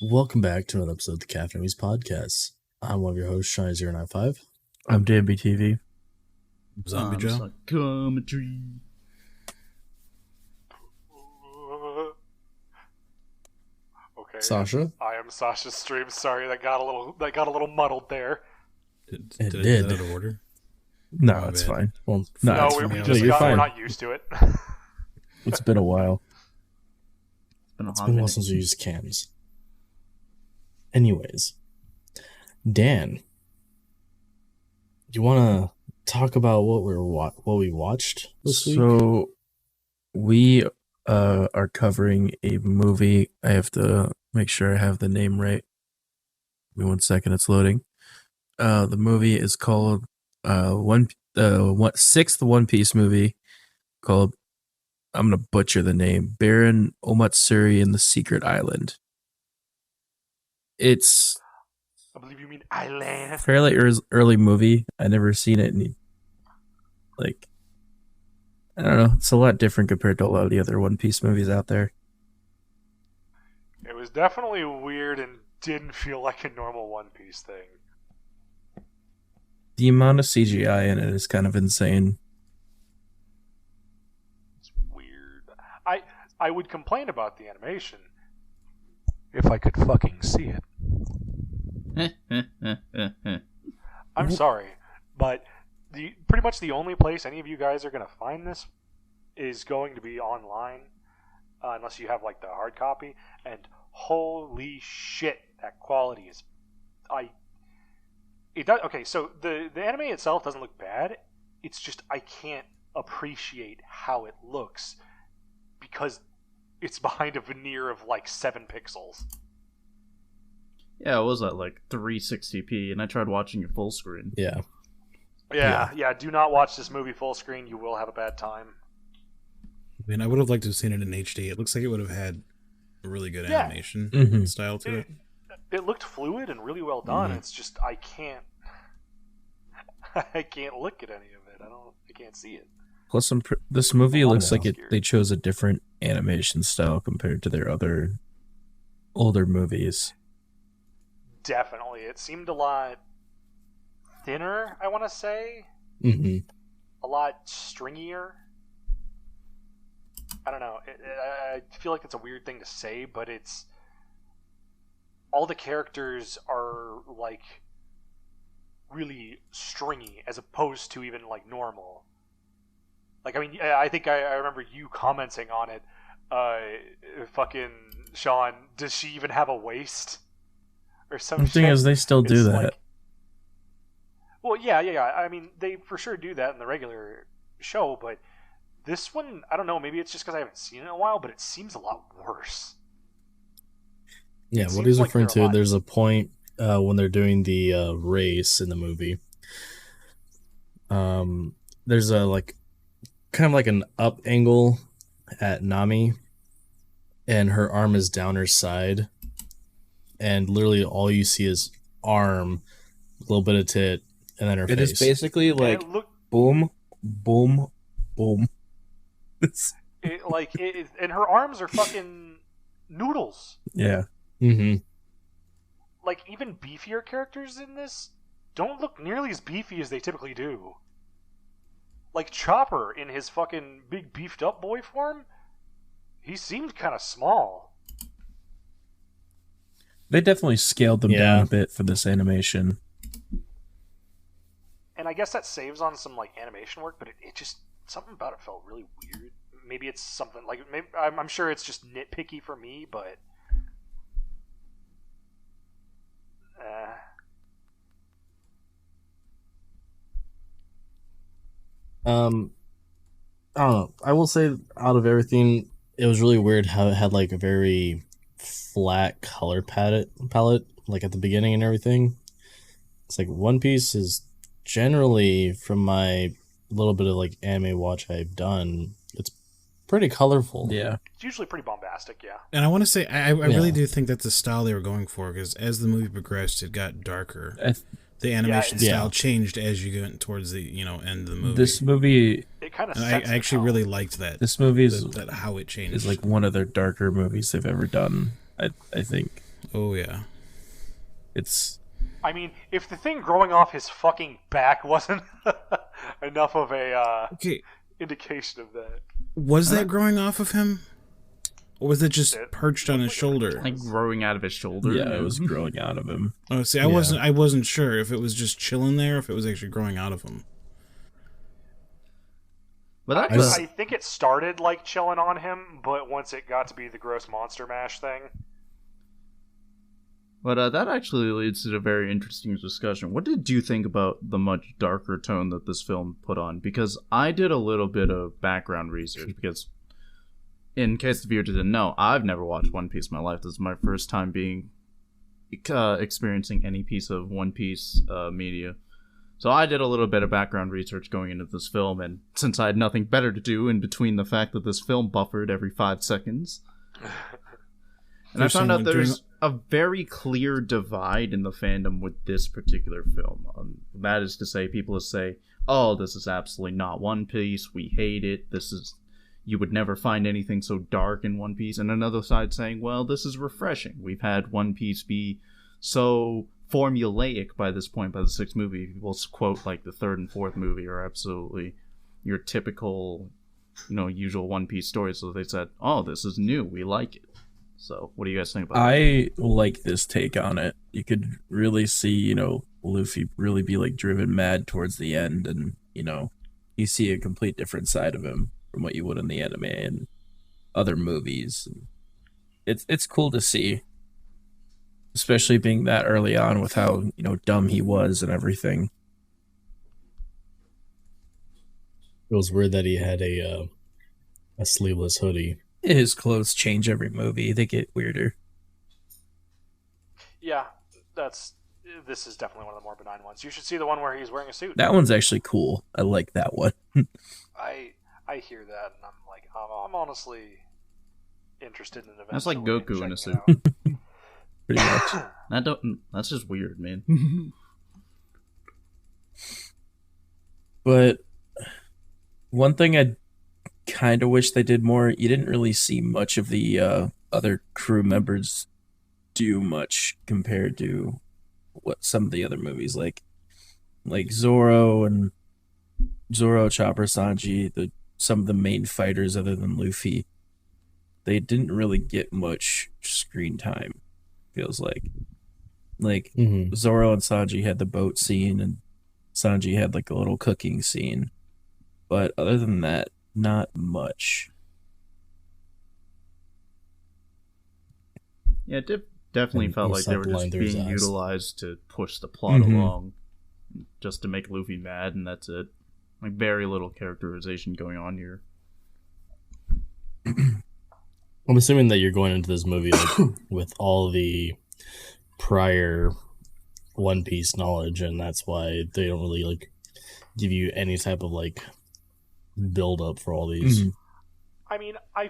Welcome back to another episode of the Caffeinated Weebs Podcast. I'm one of your hosts, Shiny095. I'm Danbyytv. Zombie Joe. Psychometry. Okay. Sasha? I am Sashasstreams. Sorry, that got a little muddled there. Did It I did. do that out of order? No, My it's bad. fine. Well, No, No, it's we fine. just You're we're fine. not used to it. It's been a while. It's been a while since we used cams. Anyways, Dan, do you want to talk about what we watched this week? So we are covering a movie. I have to make sure I have the name right. Give me 1 second, it's loading. The movie is called sixth One Piece movie called, I'm gonna butcher the name, Baron Omatsuri in the Secret Island. It's I believe you mean Island. fairly early movie. I never seen it, and I don't know. It's a lot different compared to a lot of the other One Piece movies out there. It was definitely weird and didn't feel like a normal One Piece thing. The amount of CGI in it is kind of insane. It's weird. I would complain about the animation if I could fucking see it. I'm sorry, but pretty much the only place any of you guys are going to find this is going to be online, unless you have like the hard copy. And holy shit, that quality is, it does. Okay, so the anime itself doesn't look bad. It's just I can't appreciate how it looks because it's behind a veneer of like 7 pixels. Yeah, it was at like 360p, and I tried watching it full screen. Yeah. Yeah. Do not watch this movie full screen. You will have a bad time. I mean, I would have liked to have seen it in HD. It looks like it would have had a really good Yeah. animation Mhm. style to it. It looked fluid and really well done. Mhm. It's just I can't look at any of it. I can't see it. Plus, this movie looks like Obscure. they chose a different animation style compared to their other older movies. Definitely, it seemed a lot thinner. I want to say Mm-hmm. a lot stringier. I don't know. I feel like it's a weird thing to say, but it's all the characters are like really stringy as opposed to even like normal. Like, I mean, I think I remember you commenting on it. Fucking Sean, does she even have a waist or some The thing shit? is, they still do It's that. like- well, yeah. I mean, they for sure do that in the regular show, but this one, I don't know. Maybe it's just because I haven't seen it in a while, but it seems a lot worse. Yeah, It what seems he's like referring they're to, alive. there's a point when they're doing the race in the movie. There's a kind of like an up angle at Nami, and her arm is down her side, and literally all you see is arm, a little bit of tit, and then her It face. is basically And like it look boom, boom, boom. and her arms are fucking noodles. Yeah. Mm-hmm. Like, even beefier characters in this don't look nearly as beefy as they typically do. Like Chopper in his fucking big beefed up boy form, he seemed kind of small. They definitely scaled them Yeah. down a bit for this animation. And I guess that saves on some like animation work, but it just, something about it felt really weird. Maybe it's something like, I'm sure it's just nitpicky for me, but I don't know. I will say, out of everything, it was really weird how it had like a very flat color palette, like at the beginning and everything. It's like One Piece is generally, from my little bit of like anime watch I've done, it's pretty colorful. Yeah. it's usually pretty bombastic, yeah. And I want to say, I really Yeah. do think that's the style they were going for, because as the movie progressed, it got darker. I The animation Yeah. style changed as you went towards the end of the movie. This movie, It kind of and sets I actually the really tone. liked that. this movie is that how it changed. like one of their darker movies they've ever done. I think. Oh yeah. It's I mean, if the thing growing off his fucking back wasn't enough of a Okay. indication of that. Was that growing off of him? Or was it just It perched on his shoulder? Like growing out of his shoulder. yeah, it was growing out of him. Oh, see, I wasn't sure if it was just chilling there, or if it was actually growing out of him. But I think it started like chilling on him, but once it got to be the gross monster mash thing. But that actually leads to a very interesting discussion. What did you think about the much darker tone that this film put on? Because I did a little bit of background research, because in case the viewer didn't know, I've never watched One Piece in my life. This is my first time experiencing any piece of One Piece media. So I did a little bit of background research going into this film, and since I had nothing better to do in between the fact that this film buffered every 5 seconds, and I found out there's a very clear divide in the fandom with this particular film. That is to say, people say, oh, this is absolutely not One Piece, we hate it, you would never find anything so dark in One Piece, and another side saying, well, this is refreshing. We've had One Piece be so formulaic by this point, by the 6th movie. People quote like the 3rd and 4th movie are absolutely your typical, usual One Piece story. So they said, oh, this is new, we like it. So what do you guys think about that? I like this take on it. You could really see, Luffy really be like driven mad towards the end, and you see a complete different side of him from what you would in the anime and other movies. It's cool to see, especially being that early on with how dumb he was and everything. It was weird that he had a sleeveless hoodie. His clothes change every movie; they get weirder. Yeah, this is definitely one of the more benign ones. You should see the one where he's wearing a suit. That one's actually cool. I like that one. I hear that, and I'm like, I'm honestly interested in That's like Goku in a suit. Pretty much. That's just weird, man. But one thing I kind of wish they did more, you didn't really see much of the other crew members do much compared to what some of the other movies, like Zoro, Chopper, Sanji, some of the main fighters other than Luffy. They didn't really get much screen time, feels like. Zoro and Sanji had the boat scene, and Sanji had like a little cooking scene. But other than that, not much. Yeah, it definitely felt like they were just being utilized to push the plot Mm-hmm. along, just to make Luffy mad, and that's it. Like, very little characterization going on here. I'm assuming that you're going into this movie with all the prior One Piece knowledge, and that's why they don't really give you any type of build up for all these. Mm-hmm. I mean, I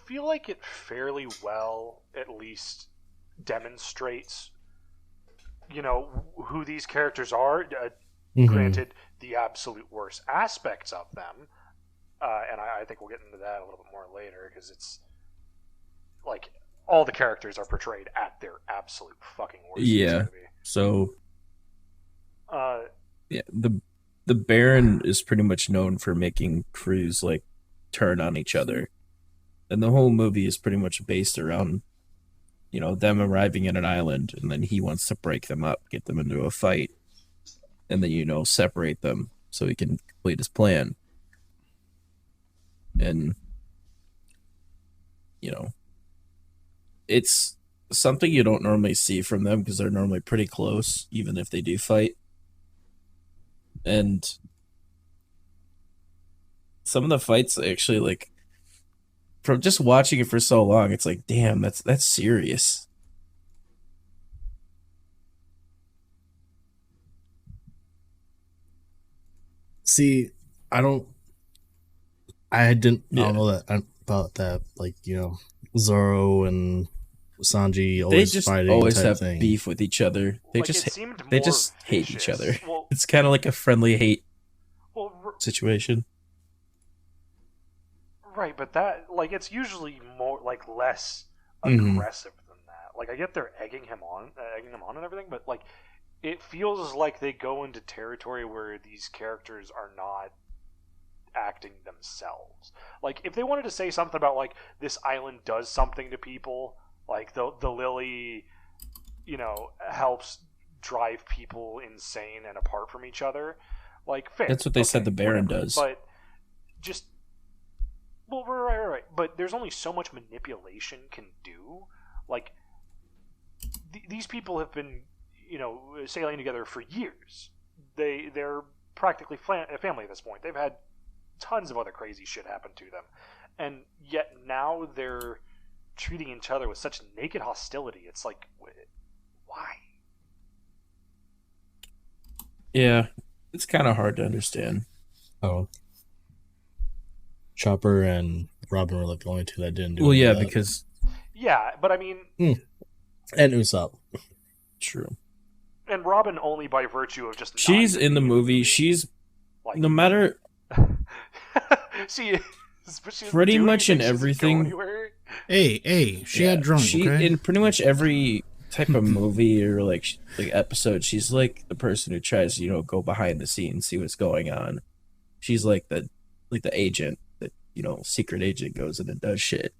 feel like it fairly well at least demonstrates, who these characters are. Granted, the absolute worst aspects of them, and I think we'll get into that a little bit more later, because it's like all the characters are portrayed at their absolute fucking worst. Yeah. So, yeah, the Baron is pretty much known for making crews turn on each other, and the whole movie is pretty much based around them arriving at an island, and then he wants to break them up, get them into a fight, and then separate them so he can complete his plan. And it's something you don't normally see from them, because they're normally pretty close even if they do fight. And some of the fights actually, from just watching it for so long, it's like, damn, that's serious. See, I don't know that about that. Zoro and Sanji always they just fighting always type have thing. beef with each other. They it just seemed they more just hate each vicious. other. Well, It's kind of like a friendly hate well, situation. right, but that it's usually more less Mhm. aggressive than that. Like, I get they're egging him on and everything, but like, it feels like they go into territory where these characters are not acting themselves. Like, if they wanted to say something about like this island does something to people, like the lily, helps drive people insane and apart from each other. Like, fair. That's what they said the Baron does. But just, well, right. But there's only so much manipulation can do. Like, these people have been, sailing together for years. They're practically family at this point. They've had tons of other crazy shit happen to them, and yet now they're treating each other with such naked hostility. It's like, why? Yeah, it's kind of hard to understand. Oh, Chopper and Robin were like the only two that didn't do. Well, any yeah, of that. because Yeah, but I mean, and Usopp. true. and Robin only by virtue of just She's not in the being movie. She's like, no matter she is, but she doesn't pretty do much in anything. She doesn't go everything. anywhere. Hey, she Yeah, had drunk, She okay? in pretty much every type of movie or like episode, she's like the person who tries to go behind the scenes, see what's going on. She's like the agent that secret agent goes in and does shit,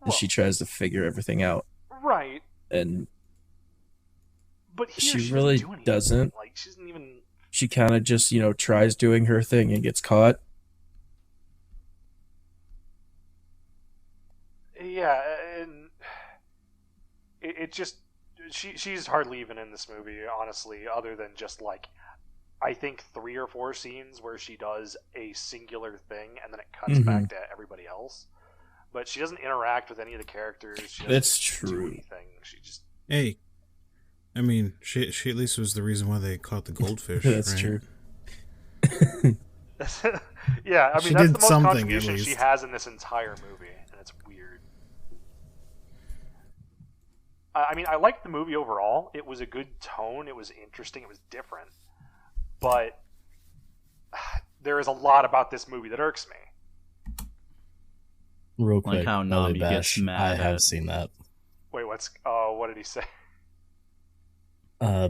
and she tries to figure everything out. Right, And but here she really doesn't do anything. doesn't. Like, she doesn't even. She kind of just tries doing her thing and gets caught. Yeah, and it just she's hardly even in this movie, honestly, other than just like, I think 3 or 4 scenes where she does a singular thing and then it cuts back to everybody else. But she doesn't interact with any of the characters. She doesn't That's do true. anything. She just Hey, I mean, she at least was the reason why they caught the goldfish. That's right? true. yeah, I mean, She that's did the most something, at contribution she least. has in this entire movie, and it's weird. I mean, I liked the movie overall. It was a good tone. It was interesting. It was different. But there is a lot about this movie that irks me. Real Like quick, how Nelly Nami Bash. gets mad I have at- seen that. Wait, what did he say?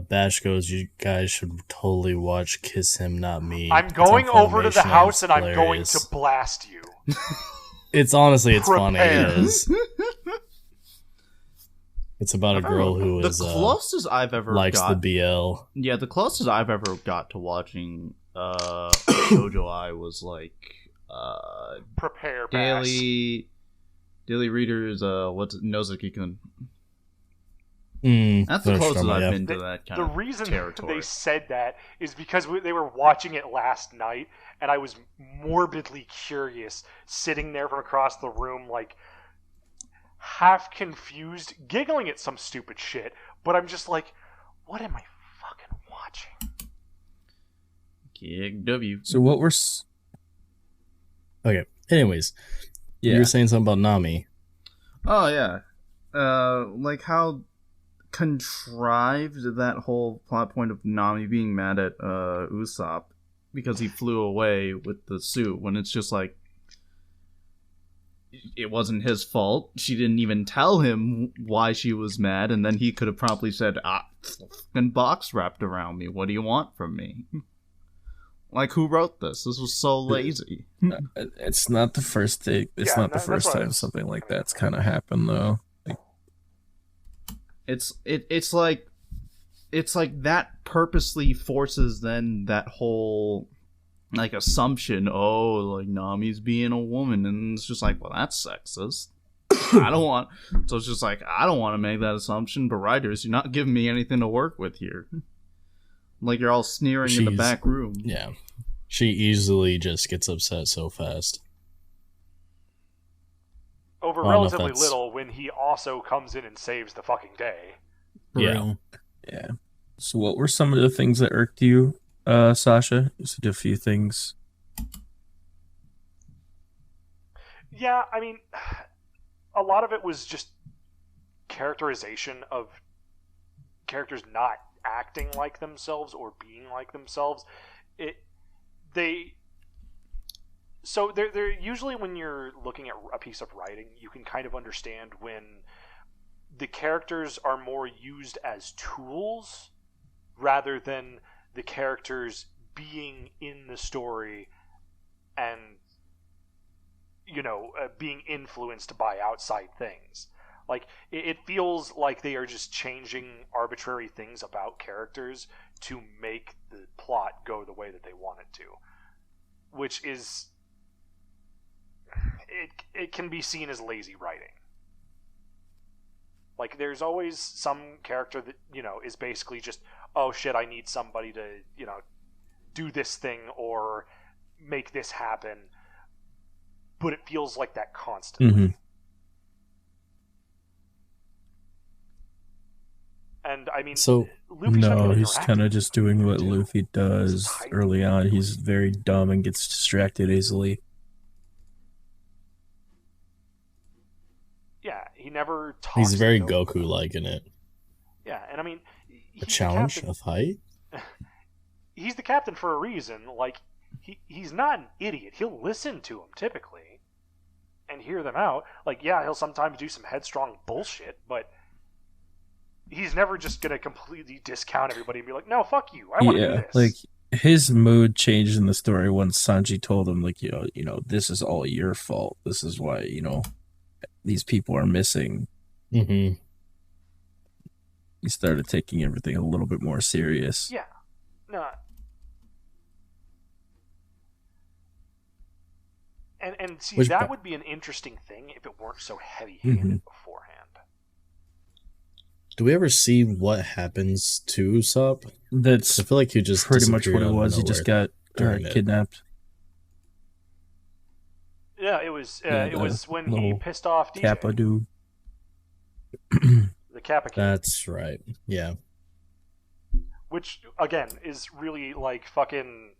Bash goes, you guys should totally watch Kiss Him Not Me. I'm It's on going over to the Funimation house and and it's I'm going to hilarious. blast you. It's honestly, it's funny. Prepare. It is. It's about a girl who The is closest I've ever likes got, the BL. yeah, the closest I've ever got to watching Shoujo Ai was like Prepare, Bash. daily readers. What's Nozaki-kun? That's the Finish closest drama, I've yeah. been to that kind The of reason territory. they said that is because they were watching it last night, and I was morbidly curious, sitting there from across the room, like, half confused, giggling at some stupid shit, but I'm just like, what am I fucking watching? Kick W. So what we're Okay. Anyways, you were saying something about Nami. Oh yeah, like how contrived that whole plot point of Nami being mad at Usopp because he flew away with the suit when it's just like it wasn't his fault. She didn't even tell him why she was mad, and then he could have promptly said, fucking box wrapped around me. What do you want from me? Like, who wrote this? This was so lazy. It's not the first thing. It's Yeah, not the that's first what I time was- something like that's kind of happened, though. It's like that purposely forces then that whole like assumption, oh, like Nami's being a woman, and it's just like, well, that's sexist. I don't want. So it's just like, I don't want to make that assumption, but writers, you're not giving me anything to work with here. Like you're all sneering in the She's- back room. Yeah. She easily just gets upset so fast. Over I don't know if relatively that's- little when he also comes in and saves the fucking day. For Yeah. real. Yeah. So what were some of the things that irked you, Sasha? You said a few things. Yeah, I mean, a lot of it was just characterization of characters not acting like themselves or being like themselves. So they're usually, when you're looking at a piece of writing, you can kind of understand when the characters are more used as tools rather than the characters being in the story and, being influenced by outside things. Like, it feels like they are just changing arbitrary things about characters to make the plot go the way that they want it to. Which is... It can be seen as lazy writing. Like, there's always some character that, is basically just, oh shit, I need somebody to, do this thing or make this happen. But it feels like that constantly. Mm-hmm. And I mean, So Luffy's not No, even he's interacting kind of just doing what with Luffy does early on. He's very dumb and gets distracted easily. Yeah, he never talks. he's very to nobody. Goku-like in it. Yeah, and I mean, A he's the challenge captain. of height? He's the captain for a reason. Like, he's not an idiot. He'll listen to them typically and hear them out. Like, yeah, he'll sometimes do some headstrong bullshit, but he's never just gonna completely discount everybody and be like, no, fuck you, I want to do this. Like, his mood changed in the story once Sanji told him, like, this is all your fault. This is why, these people are missing. Mm-hmm. He started taking everything a little bit more serious. Yeah. No. And see, Which that part? would be an interesting thing if it weren't so heavy-handed beforehand. Do we ever see what happens to Usopp? That's I feel like he just pretty much what disappeared it out of was. He just nowhere got during it. kidnapped. Yeah, it was Yeah, it was when he little pissed off DJ. Kappa dude. The Kappa King. That's right. Yeah. Which, again, is really, like, fucking...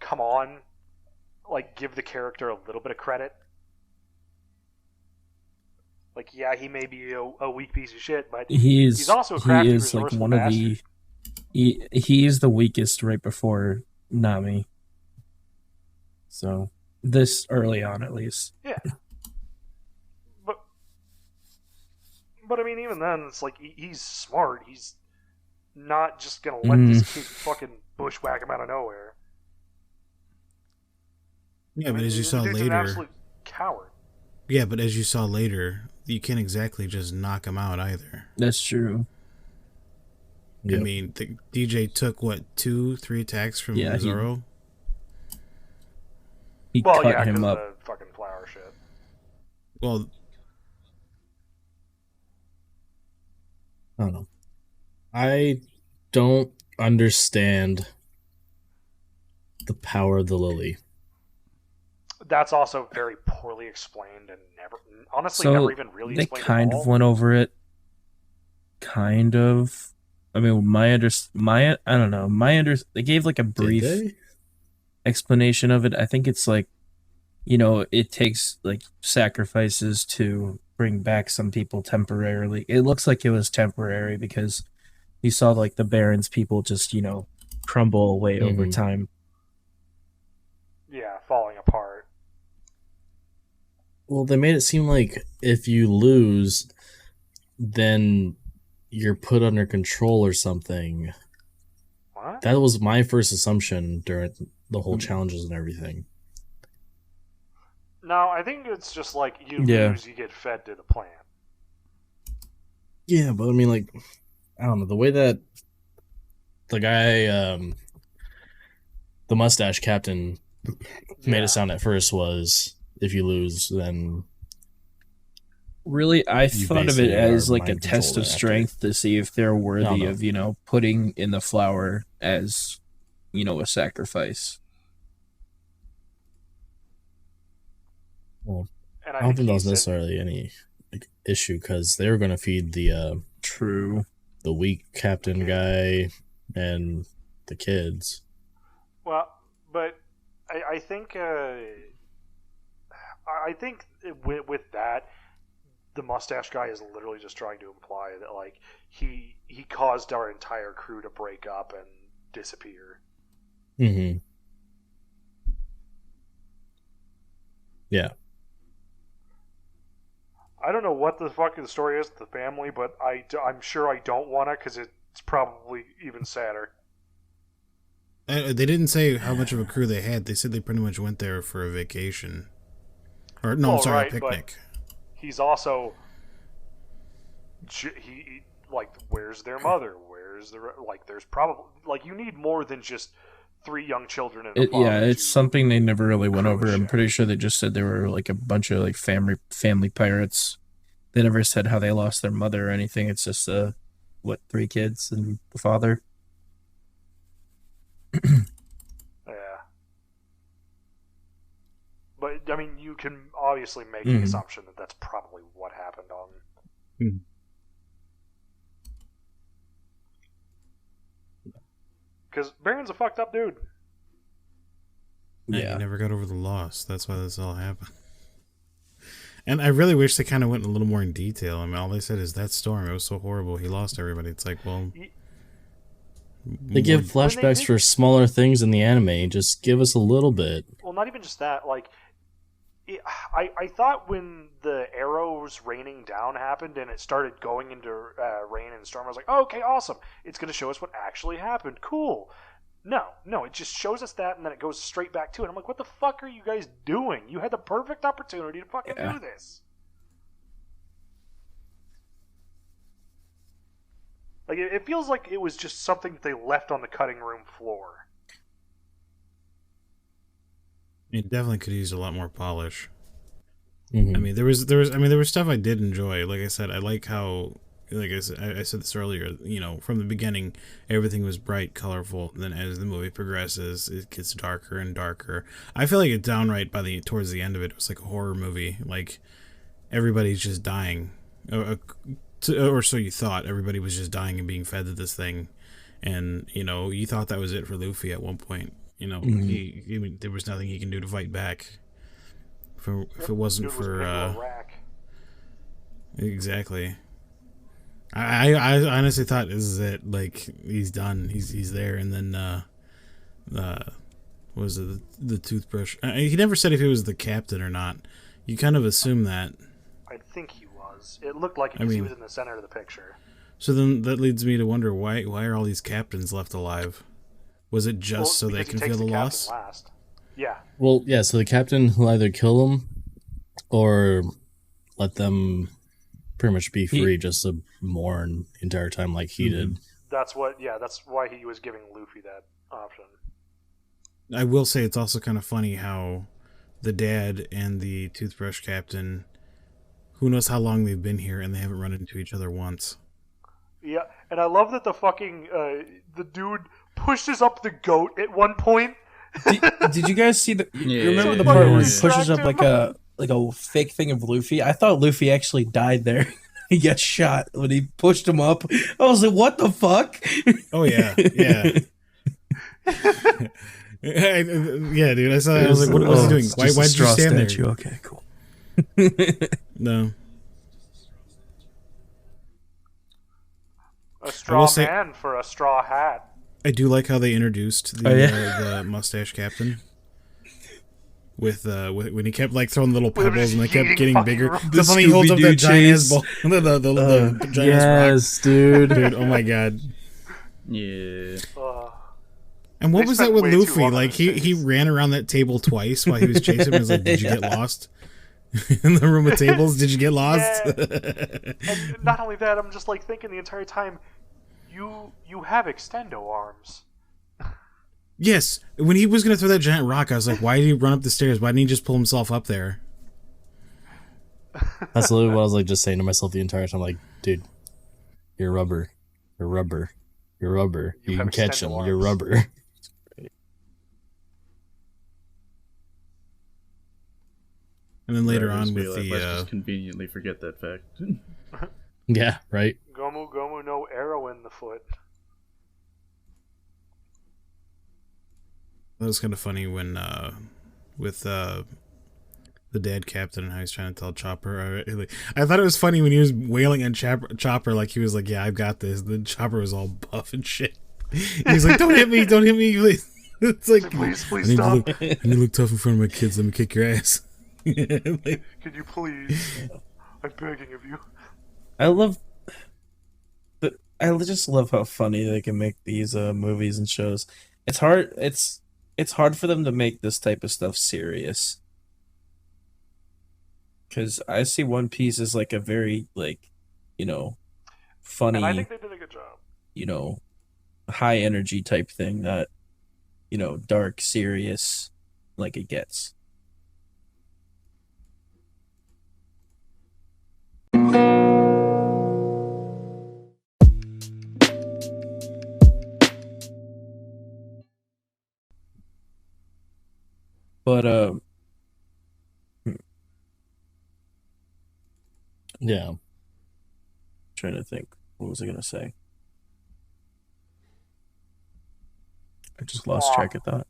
Come on. Like, give the character a little bit of credit. Like, yeah, he may be a weak piece of shit, but he's also a crafty, resourceful one of the... bastard. He is the weakest right before Nami. So, this early on, at least. Yeah. But I mean, even then, it's like, he's smart. He's not just gonna let this kid fucking bushwhack him out of nowhere. Yeah, I but mean, as you the saw dude's an later, absolute coward. yeah, but as you saw later, you can't exactly just knock him out either. That's true. I Yep. mean, the DJ took, 2-3 attacks from Yeah, Zoro? He Well, cut yeah, him because up. of the fucking flower shit. Well, I don't know. I don't understand the power of the lily. That's also very poorly explained and honestly So, never even really they explained kind at all. of went over it. Kind of. I mean, I don't know. They gave like a Did brief they? explanation of it. I think it's like, it takes like sacrifices to bring back some people temporarily. It looks like it was temporary because you saw like the Baron's people just, crumble away over Mhm. time. Yeah, falling apart. Well, they made it seem like if you lose, then you're put under control or something. What? That was my first assumption during the whole Mm. challenges and everything. No, I think it's just like you Yeah. lose, you get fed to the plant. Yeah, but I mean, like, I don't know, the way that the guy, the mustache captain made Yeah. it sound at first was, if you lose, then Really, I You thought of it basically as are like a mind test controlled of after. strength to see if they're worthy No. of, putting in the flower as, a sacrifice. well, And I don't think that was he said- necessarily any issue because they were going to feed the True. weak captain guy and the kids. Well, but I think with that, the mustache guy is literally just trying to imply that like he caused our entire crew to break up and disappear. Mm-hmm. Yeah. I don't know what the fuck the story is with the family, but I'm sure I don't want to because it's probably even sadder. They didn't say how much of a crew they had. They said they pretty much went there for a vacation. Or no, Well, sorry, right, a picnic. He's also he like, where's their mother? Where's the like? There's probably like you need more than just 3 young children and a father. Yeah, it's something they never really went over. I'm ship. pretty sure they just said they were like a bunch of like family pirates. They never said how they lost their mother or anything. It's just 3 kids and the father. Yeah. But I mean, you can obviously make the assumption that that's probably what happened on. Because Baron's a fucked up dude. Yeah, he never got over the loss. That's why this all happened. And I really wish they kind of went a little more in detail. I mean, all they said is that storm. It was so horrible. He lost everybody. It's like, well, They give flashbacks for smaller things in the anime. Just give us a little bit. Well, not even just that. Like, I thought when the arrows raining down happened and it started going into rain and storm, I was like, oh, okay, awesome. It's going to show us what actually happened. Cool. No, it just shows us that and then it goes straight back to it. I'm like, what the fuck are you guys doing? You had the perfect opportunity to fucking do this. Like, it feels like it was just something that they left on the cutting room floor. it definitely could use a lot more polish. Mm-hmm. I mean, there was stuff I did enjoy. Like I said, I like how, like I said this earlier, you know, from the beginning, everything was bright, colorful. Then as the movie progresses, it gets darker and darker. I feel like it downright towards the end of it, it was like a horror movie. Like, everybody's just dying. Or so you thought. Everybody was just dying and being fed to this thing. And, you know, you thought that was it for Luffy at one point. You know, there was nothing he can do to fight back. If it wasn't for... Exactly. I honestly thought this is it. Like, he's done. He's there. And then, what was it, the toothbrush? He never said if he was the captain or not. You kind of assume that. I think he was. It looked like it because he was in the center of the picture. So then that leads me to wonder, why are all these captains left alive? Was it just so they can feel the loss? Last. Yeah. Well, yeah, so the captain will either kill them or let them pretty much be free just to mourn the entire time like he did. That's why he was giving Luffy that option. I will say it's also kind of funny how the dad and the toothbrush captain, who knows how long they've been here, and they haven't run into each other once. Yeah, and I love that the fucking, the dude pushes up the goat at one point. Did you guys see you remember the part where he pushes up like a fake thing of Luffy? I thought Luffy actually died there. He got shot when he pushed him up. I was like, what the fuck? Oh, yeah. Yeah, dude. I saw that. I was like, what was he doing? Why did you stand there? Okay, cool. No. A straw man for a straw hat. I do like how they introduced the mustache captain. With when he kept like throwing little pebbles and they kept getting bigger. The funny he holds up that giant ball, the giant yes, rock. dude. Oh my god. Yeah. And what was that with Luffy? Like he ran around that table twice while he was chasing him. He was like, "Did you get lost in the room of tables? Did you get lost?" Yeah. And not only that, I'm just like thinking the entire time, you have extendo arms. Yes, when he was going to throw that giant rock, I was like, why did he run up the stairs? Why didn't he just pull himself up there? That's literally what I was like just saying to myself the entire time. Like, dude, you're rubber. You're rubber. You're rubber. You can catch him. You're rubber. And then later on with let's just conveniently forget that fact. Yeah, right? Gomu Gomu no arrow in the foot. That was kind of funny when, with the dad captain and how he's trying to tell Chopper. I thought it was funny when he was wailing on Chopper, like he was like, "Yeah, I've got this." Then Chopper was all buff and shit. He's like, "Don't hit me! Don't hit me!" It's like, please stop. I need to look tough in front of my kids. Let me kick your ass. Could you please? I'm begging of you. I just love how funny they can make these movies and shows. It's hard. It's hard for them to make this type of stuff serious. Because I see One Piece as like a very funny, And I think they did a good job. high energy type thing that, dark, serious, like it gets. But Yeah. trying to think, what was I gonna say? I just lost track of thought.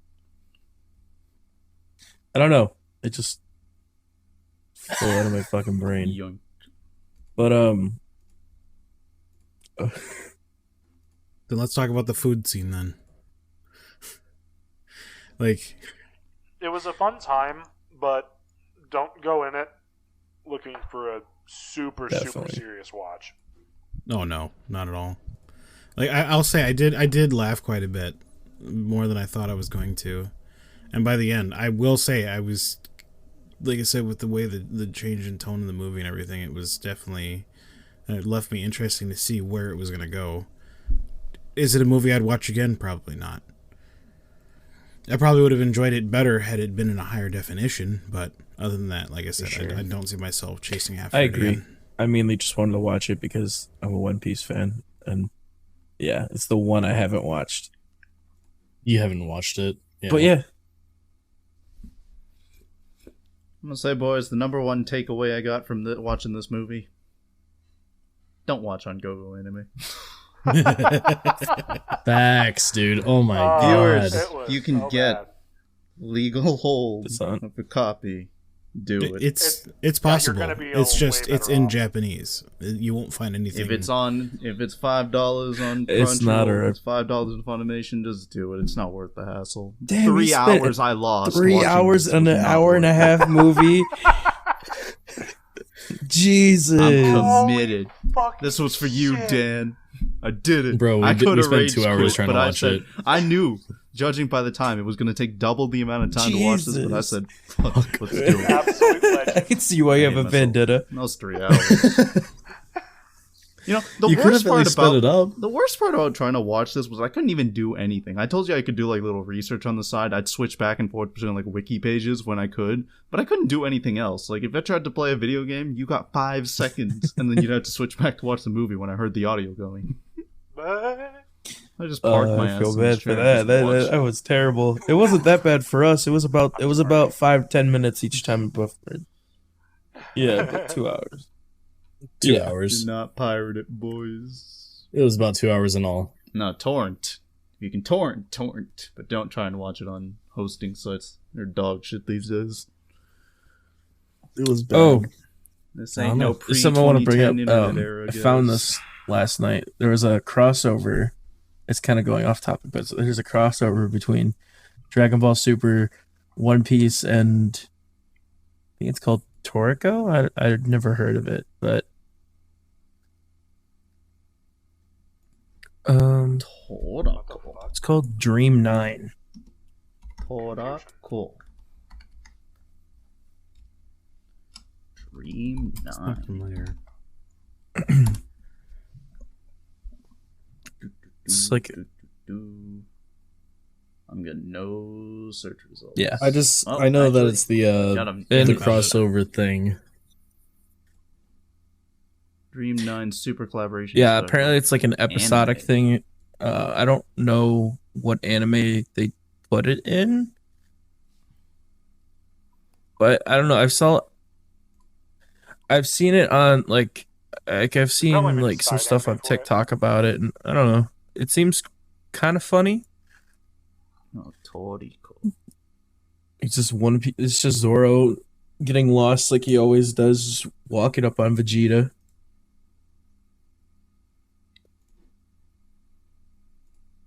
I don't know. It just flew out of my fucking brain. Young. But Then let's talk about the food scene then. Like, It was a fun time, but don't go in it looking for a super Definitely. serious watch. oh no, not at all. Like I'll say I did laugh quite a bit, more than I thought I was going to. And by the end, I will say I was, like I said, with the way the change in tone of the movie and everything, it was definitely, it left me interesting to see where it was going to go. Is it a movie I'd watch again? Probably not. I probably would have enjoyed it better had it been in a higher definition, but other than that, like I said, Sure. I don't see myself chasing after I it agree. again. I mainly just wanted to watch it because I'm a One Piece fan, and yeah, it's the one I haven't watched. You haven't watched it. But yeah, I'm gonna say, boys, the number one takeaway I got from watching this movie: don't watch on Go-Go anime. Facts, dude. Oh my Oh, Viewers, god. it was you can so get bad. legal hold It's on. of a copy. Do it. It's you're possible. gonna be It's way just it's better in off. Japanese. You won't find anything. If it's $5 on It's not Crunchyroll, a- it's $5 in Funimation. Just do it. It's not worth the hassle. Damn, 3 you spent hours I lost. 3 watching hours this and was an not hour and a worth it. half movie. Jesus. I'm committed. Fucking This was for you, shit. Dan. I did it. Bro, I we coulda spent rage 2 hours quit, trying to but I watch said, it. I knew, judging by the time, it was going to take double the amount of time to watch this, but I Jesus. said, fuck, let's do it. Absolute legend. I can see why you have a myself. vendetta. That was 3 hours. You know, the You could worst have at part least sped it about up. the worst part about trying to watch this was I couldn't even do anything. I told you I could do like little research on the side. I'd switch back and forth between like wiki pages when I could, but I couldn't do anything else. Like if I tried to play a video game, you got 5 seconds, and then you'd have to switch back to watch the movie when I heard the audio going. But I just parked my I ass feel in this bad for chair that. and just watched. That was terrible. It wasn't that bad for us. It was about 5-10 minutes each time it buffered. Yeah, but 2 hours. 2 Yeah. hours. Do not pirate it, boys. It was about 2 hours in all. No, torrent. You can torrent, but don't try and watch it on hosting sites. They're dog shit these days. It was bad. Oh, This I ain't don't no know. pre something I want to bring up. 2010 internet era, I found guys. this last night. There was a crossover. It's kind of going off topic, but there's a crossover between Dragon Ball Super, One Piece, and I think it's called Toriko. I'd never heard of it, but Torako. it's called Dream 9. Torako. Dream Not 9. familiar. It's like- I'm getting no search results. Yeah. Oh, I know that actually, it's the got 'em. and- the crossover thing. Dream 9 super collaboration. Yeah, started. apparently it's like an episodic Anime. thing. I don't know what anime they put it in, but I don't know. I've seen it on like I've seen Probably been like some side stuff on anime for it. TikTok about it, and I don't know. It seems kind of funny. Oh, Toriko. It's just it's just Zoro getting lost like he always does, just walking up on Vegeta.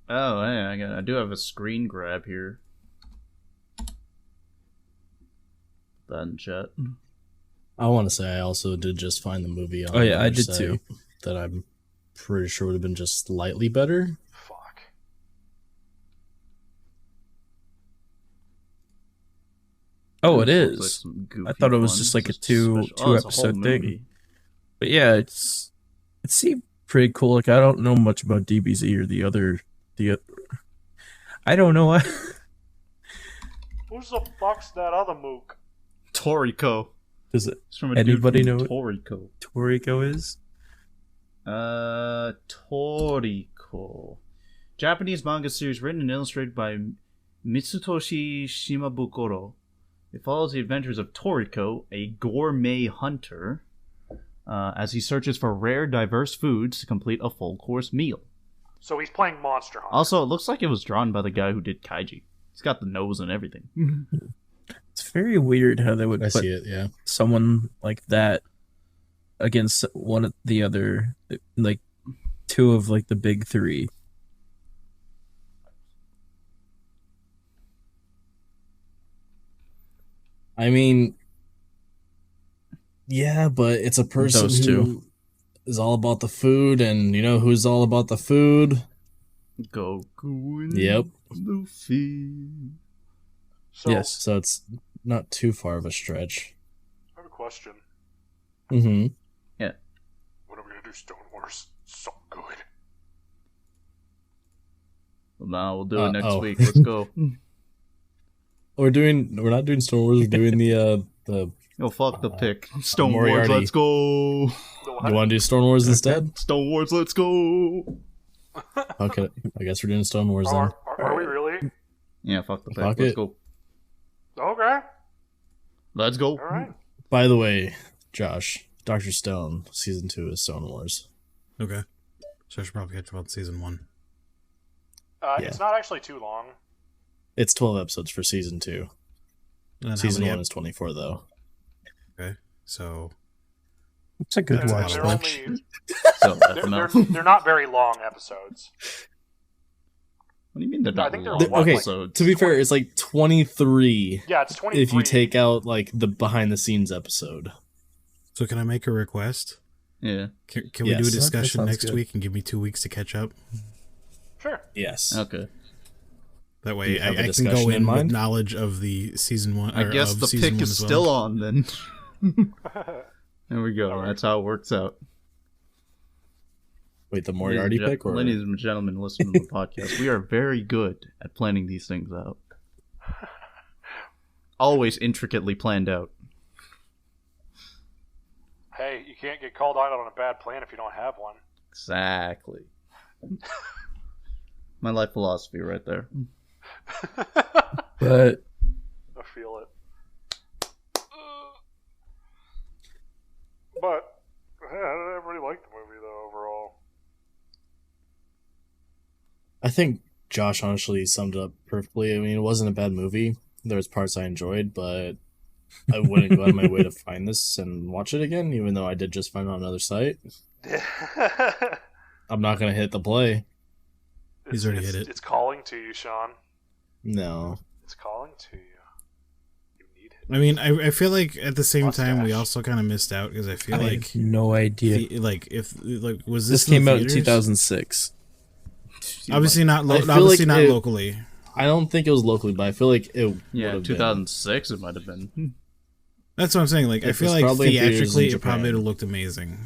Oh, hey, I do have a screen grab here. Put that in chat. I want to say I also did just find the movie on Oh, yeah, I another did site too. that I'm pretty sure would have been just slightly better. Fuck. Oh, it This looks is. like some goofy I thought it was fun. just like a Special- two it's a whole episode thing. movie. But yeah, it seemed pretty cool. Like I don't know much about DBZ or I don't know why. Who the fuck's that other mook? Toriko. Does it It's from a Anybody dude know from what- Toriko. Toriko is? Toriko. Japanese manga series written and illustrated by Mitsutoshi Shimabukuro. It follows the adventures of Toriko, a gourmet hunter, as he searches for rare, diverse foods to complete a full-course meal. So he's playing Monster Hunter. Also, it looks like it was drawn by the guy who did Kaiji. He's got the nose and everything. It's very weird how they would I put see it, yeah. someone like that against one of the other, like two of like the big three. I mean, yeah, but it's a person Those who two. is all about the food, and you know who's all about the food? Goku and Yep. Luffy. So, Yes. So it's not too far of a stretch. I have a question. Mm-hmm. When are we gonna do Stone Wars? So good. Well, now we'll do it next oh. week. Let's go. We're not doing Star Wars, we're doing the Yo, fuck the pick. Stone Wars, Moriarty. let's go. The you what? want to do Stone Wars instead? Stone Wars, let's go. Okay, I guess we're doing Stone Wars then. Are we really? Yeah, fuck the pick. Fuck Let's it. go. Okay. Let's go. All right. By the way, Josh, Dr. Stone, season 2 is Stone Wars. Okay. So I should probably catch up on season 1. Yeah. It's not actually too long. It's 12 episodes for season 2. And then how Season many 1 is 24 though. Okay. So It's a good That's watch. They're about Though. only So, that's enough. they're not very long episodes. What do you mean they're not I think they're long what, Okay, episodes? to be fair, it's like 23 Yeah, it's 23. if you take out like the behind the scenes episode. so can I make a request? Yeah. Can we Yes. do a That discussion sounds next good. week and give me 2 weeks to catch up? Sure. Yes. Okay. That way You have a I can discussion go in in with mind? knowledge of the season 1. I guess of the season pick 1 is as well. still on then. There we go. Alright. That's how it works out. Wait, the Moriarty pick or Ladies and gentlemen, listen to the podcast. We are very good at planning these things out. Always intricately planned out. Hey, you can't get called out on a bad plan if you don't have one. Exactly. My life philosophy right there. But I feel it. But yeah, everybody liked the movie though overall. I think Josh honestly summed it up perfectly. I mean, it wasn't a bad movie. There was parts I enjoyed, but I wouldn't go out of my way to find this and watch it again, even though I did just find it on another site. I'm not gonna hit the play. He's already hit it. It's calling to you, Sean. No. It's calling to you. You need it. I mean, I feel like at the same time we Mustache. also kind of missed out because I feel I like have no idea. was This this in came the out in theaters? 2006. Obviously not. I feel Obviously like not it- locally. I don't think it was locally, but I feel like it Yeah, would've 2006 it might have been. That's what I'm saying. Like, I It feel was like probably in theaters theatrically, in it probably Japan. would have looked amazing.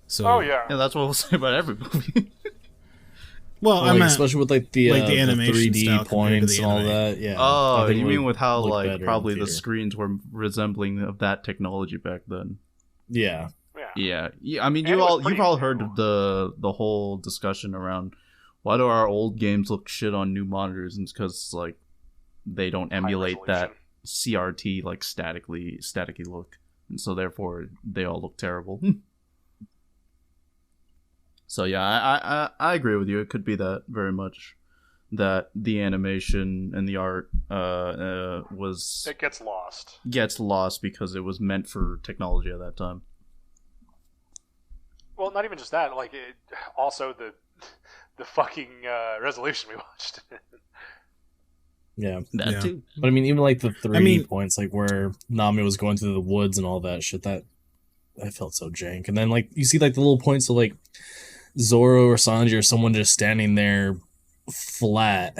So, Oh yeah. Yeah, that's what we'll say about every movie. Well, like, I meant especially with like the like the animation 3D style compared to points the and all anime. that. Yeah. Oh, I think you it mean would with how look like better in probably the theater. screens were resembling of that technology back then? Yeah. Yeah. Yeah. I mean, And it was you've pretty all new. heard of the whole discussion around why do our old games look shit on new monitors? And it's because like they don't High emulate that resolution. CRT like staticky look, and so therefore they all look terrible. So yeah, I agree with you. It could be that very much that the animation and the art was It gets lost. gets lost because it was meant for technology at that time. Well, not even just that. Like, also the fucking resolution we watched. Yeah. That Yeah. too. But I mean, even like the three I mean- points, like where Nami was going through the woods and all that shit, that I felt so jank. And then like you see like the little points of like Zoro or Sanji or someone just standing there flat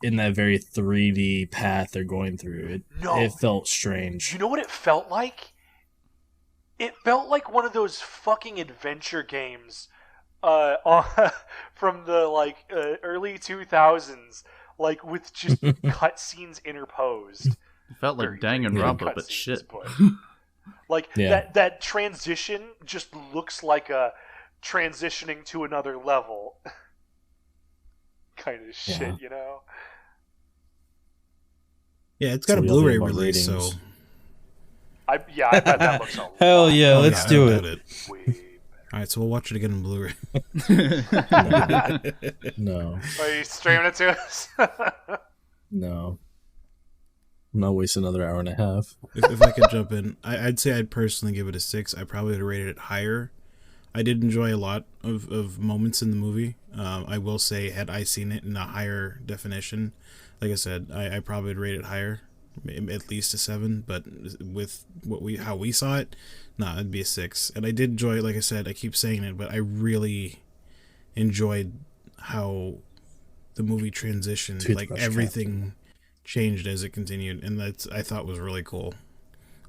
in that very 3D path they're going through. It felt strange. You know what it felt like? It felt like one of those fucking adventure games from the like early 2000s, like with just cutscenes interposed. It felt like Danganronpa, but shit. Like Yeah. that transition just looks like a transitioning to another level kind of shit, Yeah. you know? Yeah, it's got So a we all Blu-ray think about release, ratings. so I bet that looks a lot. Hell yeah, Oh, let's I do bet it. Way better. All right, so we'll watch it again on Blu-ray. No. Are you streaming it to us? No. I'm not wasting another hour and a half. If I could jump in, I'd say I'd personally give it a 6. I probably would have rated it higher. I did enjoy a lot of moments in the movie. I will say, had I seen it in a higher definition, like I said, I probably would rate it higher, at least a 7. But with how we saw it, nah, it'd be a 6. And I did enjoy it. Like I said, I keep saying it, but I really enjoyed how the movie transitioned. Toothbrush Like everything changed as it continued, and that's I thought was really cool.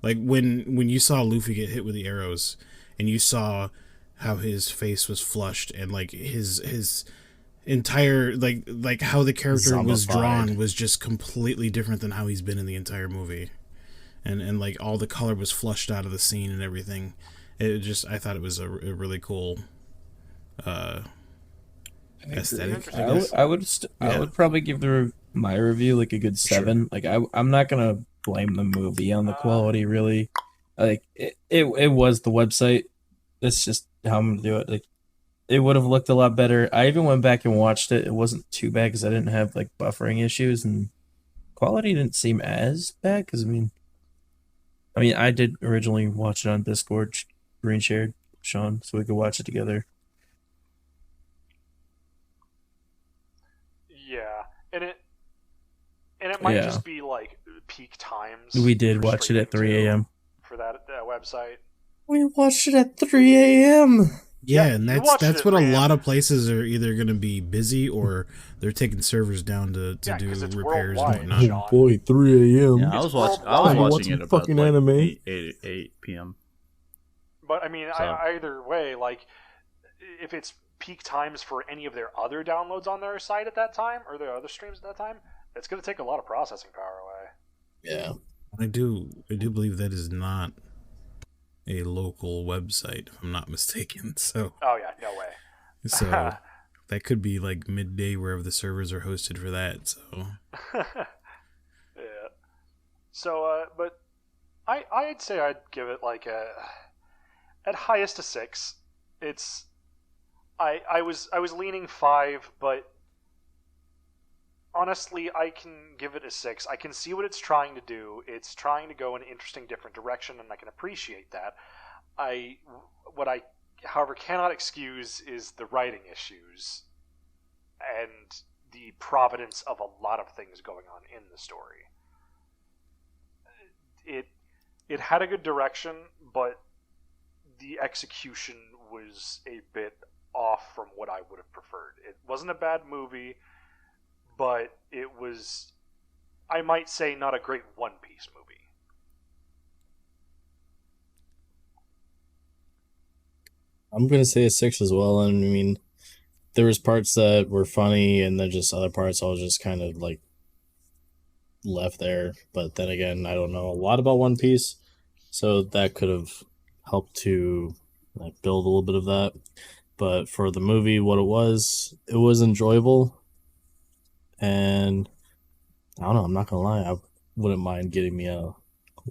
Like when you saw Luffy get hit with the arrows, and you saw how his face was flushed, and like his entire like how the character was Zombified. drawn was just completely different than how he's been in the entire movie, and like all the color was flushed out of the scene and everything. I thought it was a really cool aesthetic. I guess. I would probably give my review like a good 7. Like I'm not gonna blame the movie on the quality really. Like it was the website. That's just how I'm gonna do it. Like it would have looked a lot better. I even went back and watched it. It wasn't too bad because I didn't have like buffering issues, and quality didn't seem as bad. Because I mean, I did originally watch it on Discord, screen shared Sean, so we could watch it together. Yeah, and it might Yeah. just be like peak times. We did for watch it at streaming, 3 too, a.m. for that website. We watched it at 3 a.m. Yeah, Yeah, and you watched that's it, what a man. lot of places are either going to be busy or they're taking servers down to Yeah, do 'cause it's repairs and worldwide. whatnot. Sean. Oh boy, 3 a.m. Yeah, I was worldwide. watching it about Fucking like anime. 8 p.m. But I mean, So- either way, like if it's peak times for any of their other downloads on their site at that time or their other streams at that time, it's going to take a lot of processing power away. Yeah. I do believe that is not a local website, if I'm not mistaken. So Oh yeah, no way. that could be like midday wherever the servers are hosted for that. So Yeah. So, but I'd say I'd give it like at highest a 6. It's I was leaning 5, but honestly, I can give it a 6. I can see what it's trying to do. It's trying to go in an interesting, different direction, and I can appreciate that. What I, however, cannot excuse is the writing issues and the providence of a lot of things going on in the story. It had a good direction, but the execution was a bit off from what I would have preferred. It wasn't a bad movie, but it was, I might say, not a great One Piece movie. I'm gonna say a 6 as well. And I mean, there was parts that were funny, and then just other parts I was just kind of like left there. But then again, I don't know a lot about One Piece, so that could have helped to like build a little bit of that. But for the movie, what it was enjoyable, and I don't know. I'm not gonna lie, I wouldn't mind getting me a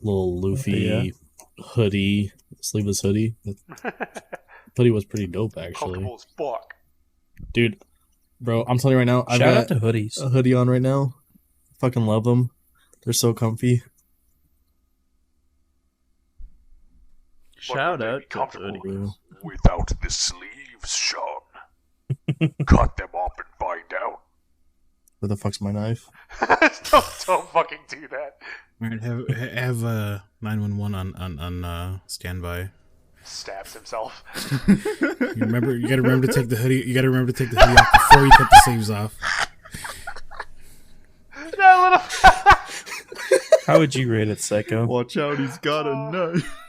little Luffy hoodie, sleeveless hoodie. Hoodie was pretty dope, actually. Comfortable as fuck. Dude, bro, I'm telling you right now, I've Shout out got to hoodies. a hoodie on right now. Fucking love them. They're so comfy. Shout But out be to comfortable Hoodie. without the sleeves, Sean. Cut them off and find out. Where the fuck's my knife? don't fucking do that. All right, have 911 on standby. Stabs himself. You gotta remember to take the hoodie. You gotta remember to take the hoodie off before you cut the sleeves off. That little. How would you rate it, Psycho? Watch out, he's got a knife.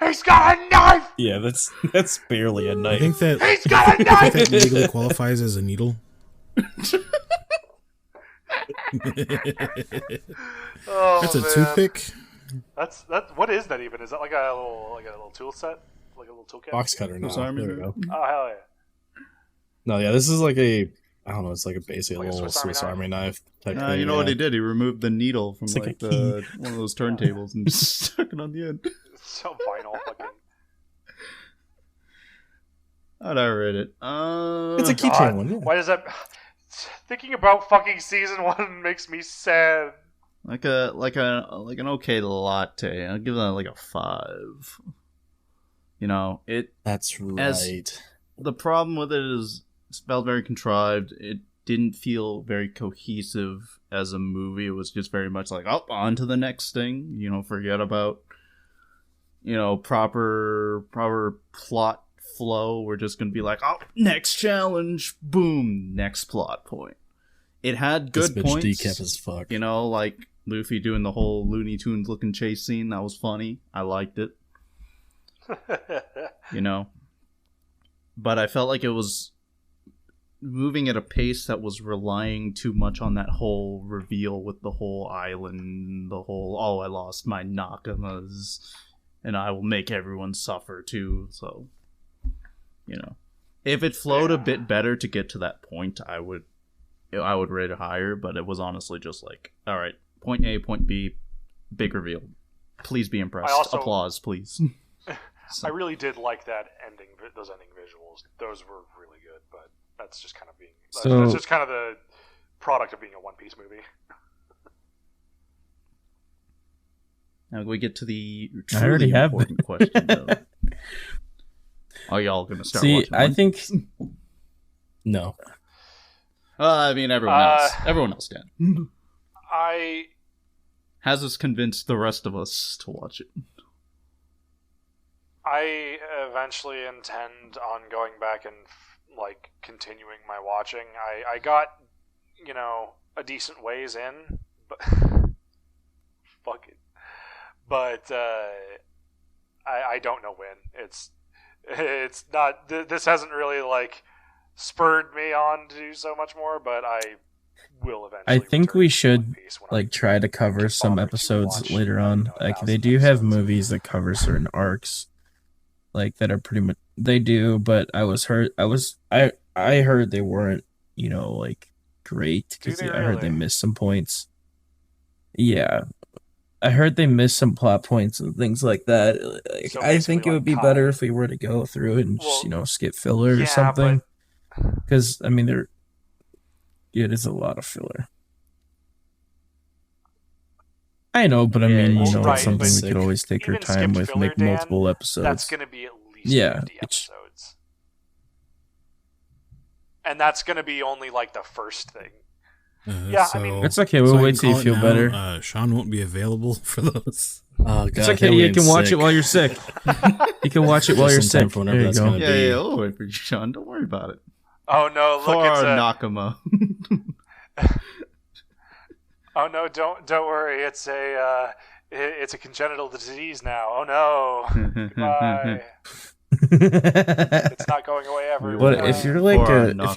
He's got a knife. Yeah, that's barely a I knife. think that He's got a I think knife. that legally qualifies as a needle. Oh, That's a man. toothpick. That's what is that even? Is that like a little tool set? Like a little toolkit? Box cutter now. Swiss Army There we go. Oh hell yeah. No, yeah, this is like a, I don't know, it's like a basic Like a little Swiss Army Swiss Army knife type thing. You know what he did? He removed the needle from It's like like a the one of those turntables and stuck it on the end. It's so vinyl fucking. How'd I rate it? It's a God, keychain one, yeah. Why does that? Thinking about fucking season 1 makes me sad. like an okay latte. I'll give that like a 5. You know, That's As- right. the problem with it is it felt very contrived. It didn't feel very cohesive as a movie. It was just very much like, oh, on to the next thing. You know, forget about, proper plot flow. We're just going to be like, oh, next challenge. Boom. Next plot point. It had This good bitch points. decaf as fuck. Like Luffy doing the whole Looney Tunes looking chase scene. That was funny. I liked it. But I felt like it was moving at a pace that was relying too much on that whole reveal with the whole island, the whole, oh, I lost my Nakamas, and I will make everyone suffer too. So, if it flowed a bit better to get to that point, I would rate it higher, but it was honestly just like, all right, point A, point B, big reveal. Please be impressed. Applause, please. I really did like that ending. Those ending visuals. Those were really good. But that's just kind of being. That's just kind of the product of being a One Piece movie. Now we get to the I already truly have important question, though. Are y'all gonna start See, watching? I One? think No. I mean, everyone else can. I Has us convinced the rest of us to watch it. I eventually intend on going back and continuing my watching. I got a decent ways in, but fuck it. But I don't know when. It's not. This hasn't really spurred me on to do so much more. But I will eventually. I think return we to should One Piece when try to cover some bothered to episodes watch, later on. They 1,000 do have episodes. movies that cover certain arcs, that are pretty much they do. But I heard they weren't great because Do they I heard they really? missed some points. Yeah, I heard they missed some plot points and things like that. So I think basically, it would be Kai. better if we were to go through it and just Well, skip filler or yeah, something. Because I mean, it is a lot of filler. I know, but I Yeah, mean, well, right, it's something but we could always take our even time skipped with, filler, make Dan, multiple episodes. That's going to be at least Yeah, 50 it's- episodes. And that's going to be only the first thing. Yeah, I mean- It's okay. We'll wait till you feel better. Sean won't be available for those. Oh, God, It's okay. You can watch it while you're sick. You can watch it while you're Just in time sick. for whenever There you that's go. gonna be. Yeah, we'll wait for you, Sean. Don't worry about it. Oh no, look, For it's our a... Nakama. Oh no, don't worry. It's a congenital disease now. Oh no. Goodbye. It's not going away ever. But if you're if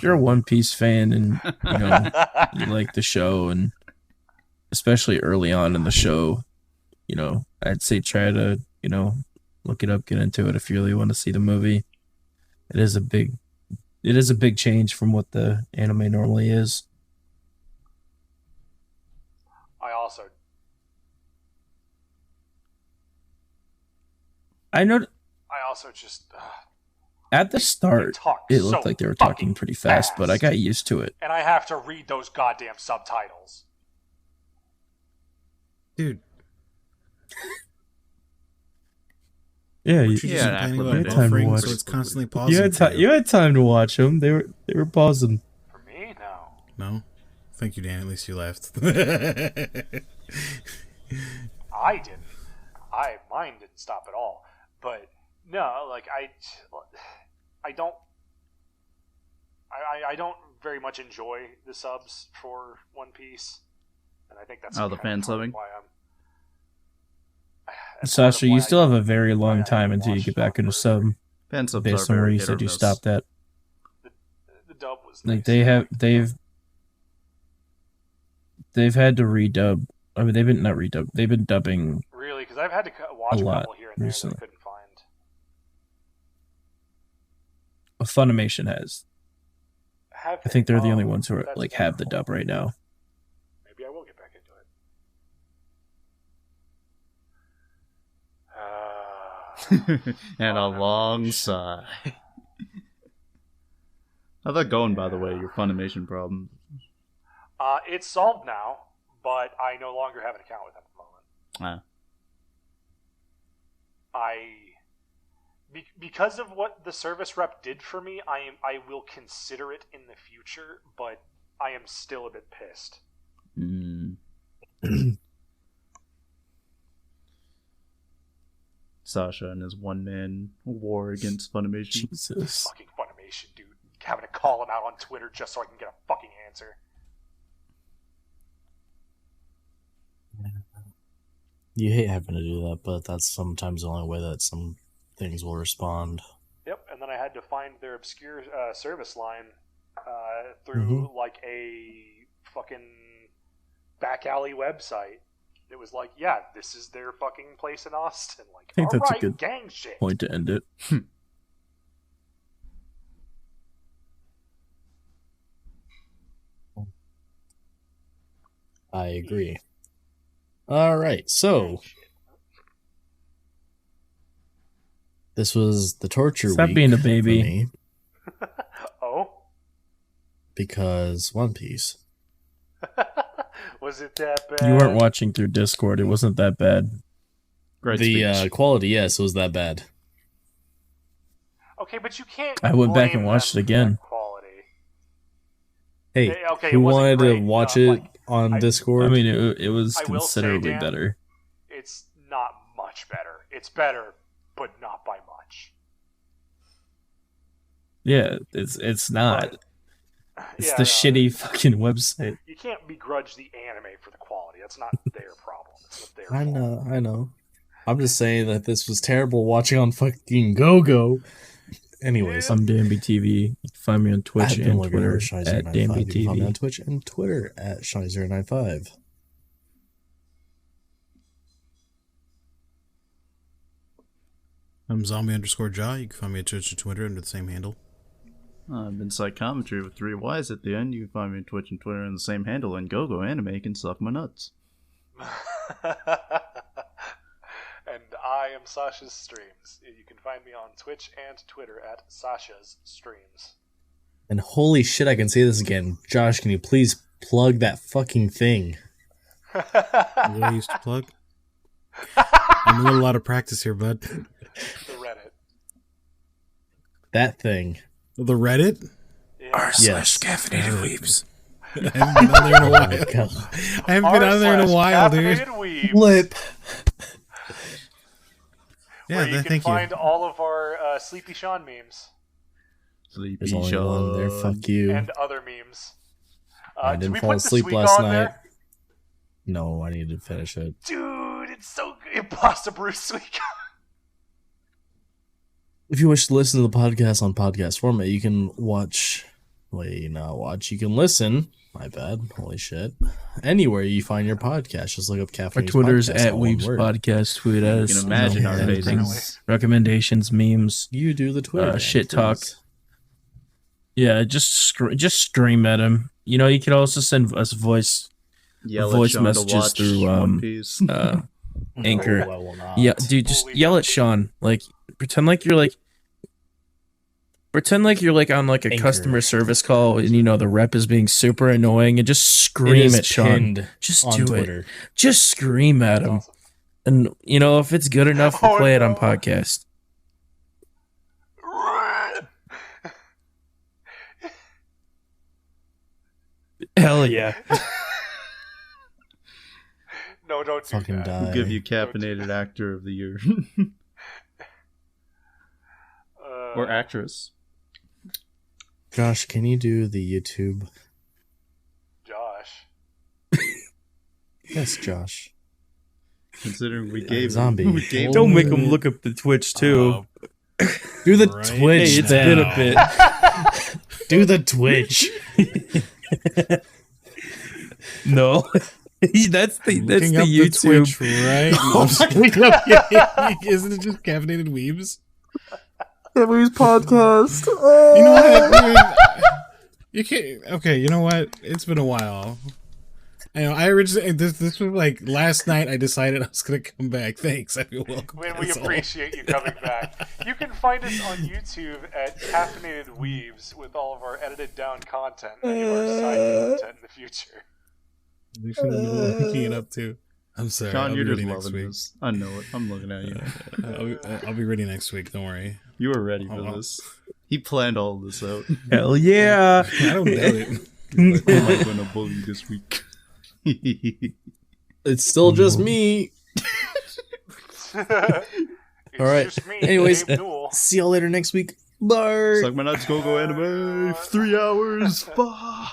you're a Naruto. One Piece fan and you like the show, and especially early on in the show, I'd say try to look it up, get into it if you really want to see the movie. It is a big change from what the anime normally is. I also just they at the start talk it looked so like they were fucking talking pretty fast, but I fast. got used to it. and I have to read those goddamn subtitles. Dude, Yeah, you you, just Yeah, complaining you about had time to buffering, watch so it. it's constantly pausing. you had for you had time to watch them. They were pausing. For me, no. No? Thank you, Dan. At least you left. I didn't. Mine didn't stop at all. But no, like I don't very much enjoy the subs for One Piece, and I think that's the fan subbing. Why Sasha, you still have a very long time until you get back into sub. Fan subs Based are on where very you hit said or you miss. stopped at. The dub was Like nice. they've had to redub. I mean, they've been not redub. They've been dubbing. Really, because I've had to watch a lot couple here and there that recently. I couldn't find. Funimation has. Have I think they're the they? only ones who are That's like have the wonderful. dub right now. Maybe I will get back into it. And a long sigh. How's that going, by the way, your Funimation problem? It's solved now, but I no longer have an account with them at the moment. Because of what the service rep did for me, I will consider it in the future, but I am still a bit pissed. Sasha and his one-man war against Funimation. Jesus. Fucking Funimation, dude. Having to call him out on Twitter just so I can get a fucking answer. You hate having to do that, but that's sometimes the only way that some things will respond. Yep, and then I had to find their obscure service line through like a fucking back alley website. It was like, yeah, this is their fucking place in Austin. Like, I think that's a alright, good gang shit. Point to end it. I agree. All right, so Gang shit. this was the torture Stop week being a for baby. me Oh? because One Piece. Was it that bad? You weren't watching through Discord. It wasn't that bad. Great The speech. quality, yes, was that bad. Okay, but you can't. I went back and blame watched them it for again. that Quality. Hey, Okay, who it wasn't wanted great, to watch it like, on Discord? I mean, it was I will say, considerably Dan, better. It's not much better. It's better, but not by much. Yeah, it's not. But- It's yeah, the no, shitty fucking website. You can't begrudge the anime for the quality. That's not their problem. It's not their I fault. know, I know. I'm just saying that this was terrible watching on fucking GoGo. Anyways, I'm Danbyytv. You can find me on Twitch I've been and looking Twitter for Shy095. at You can find me on Danbyytv. Twitch and Twitter at Shy095. I'm zombie_jaw. You can find me at Twitch and Twitter under the same handle. I've been Psychometry with 3 Ys at the end. You can find me on Twitch and Twitter on the same handle, and GoGo Anime can suck my nuts. And I am Sasha's Streams. You can find me on Twitch and Twitter at Sasha's Streams. And holy shit, I can say this again. Josh, can you please plug that fucking thing? What I used to plug. I'm a little out of practice here, bud. The Reddit. That thing. The Reddit? Yeah. Yes. Caffeinated Weebs. I haven't been on there in a Oh my while. God. I haven't been on there in a while, dude. Caffeinated Weebs, Flip. Yeah, where you can thank find you. all of our Sleepy Sean memes Sleepy There's only one there. Fuck you. and other memes. I Did didn't we fall put asleep this week last on night. there? No, I need to finish it. Dude, it's so good. Pasta Bruce week. If you wish to listen to the podcast on podcast format, you can watch. Wait, not watch. You can listen. My bad. Holy shit. Anywhere you find your podcast, just look up Our Caffeinated Twitter's Podcast, at all one Weebs word. Podcast. Tweet us. You can imagine our anything. faces. Recommendations, memes. You do the Twitter. then, shit talk. please. Yeah, just scream at him. You know, you can also send us voice Yell Voice at Sean messages to watch through, One Piece. Anchor. No, I will not. Yeah, dude, just Holy yell at fuck. Sean. Like, pretend like you're on like a Anchor. customer service call, and you know the rep is being super annoying, and just It scream is at Sean. pinned Just on do Twitter. it. Just scream at him, Awesome. and you know if it's good enough, we'll Oh, play it on no. podcast. Hell yeah. No, don't do Fucking that. die. We'll give you Caffeinated Actor of the Year. Or Actress. Josh, can you do the YouTube? Josh. Yes, Josh. Considering we gave Zombie. we gave Don't make him look up the Twitch too. Do the Right Twitch. Hey, it's then. been a bit. Do the Twitch. No. That's the Looking up YouTube. Twitch right now. Isn't it just Caffeinated Weebs? Weebs Podcast. You know what? You can't. Okay, you know what? It's been a while. I originally this was like last night. I decided I was gonna come back. Thanks. I feel welcome. And we appreciate you coming back. You can find us on YouTube at Caffeinated Weebs with all of our edited down content and any of our side content in the future. We should have been looking it up too. I'm sorry. Sean, I'll you're be just ready next loving week. this. I know it. I'm looking at you. I'll be ready next week. Don't worry. You were ready for Oh. this. He planned all of this out. Hell yeah. I don't doubt it. He's like, am I gonna bully this week? It's still just me. It's All right. just me, Anyways, Dave Newell. see y'all later next week. Bye. Suck my nuts, go anime. 3 hours. Bye.